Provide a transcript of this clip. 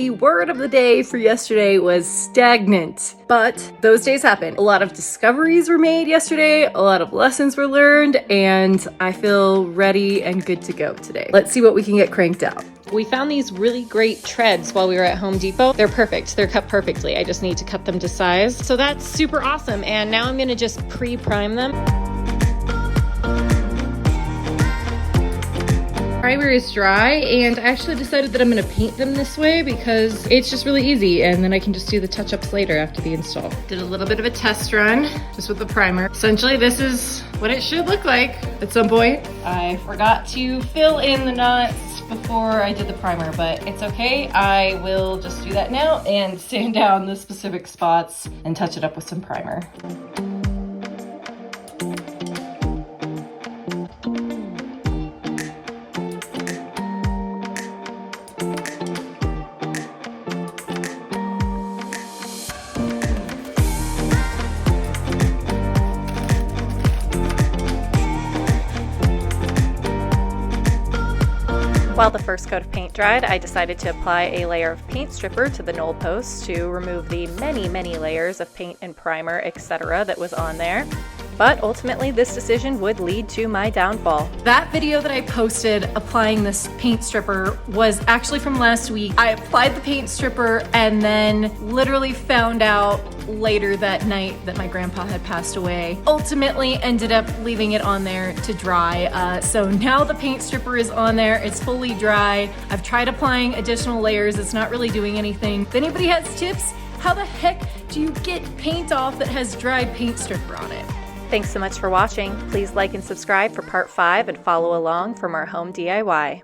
The word of the day for yesterday was stagnant, but those days happen. A lot of discoveries were made yesterday, a lot of lessons were learned, and I feel ready and good to go today. Let's see what we can get cranked out. We found these really great treads while we were at Home Depot. They're perfect, they're cut perfectly. I just need to cut them to size. So that's super awesome, and now I'm gonna just pre-prime them. Primer is dry, and I actually decided that I'm gonna paint them this way because it's just really easy, and then I can just do the touch-ups later after the install. Did a little bit of a test run just with the primer. Essentially, this is what it should look like at some point. I forgot to fill in the knots before I did the primer, but it's okay. I will just do that now and sand down the specific spots and touch it up with some primer. While the first coat of paint dried, I decided to apply a layer of paint stripper to the newel post to remove the many layers of paint and primer, etc. that was on there. But ultimately, this decision would lead to my downfall. That video that I posted applying this paint stripper was actually from last week. I applied the paint stripper and then literally found out later that night that my grandpa had passed away. Ultimately ended up leaving it on there to dry. So now the paint stripper is on there, it's fully dry. I've tried applying additional layers, it's not really doing anything. If anybody has tips, how the heck do you get paint off that has dried paint stripper on it? Thanks so much for watching. Please like and subscribe for part 5 and follow along for more home DIY.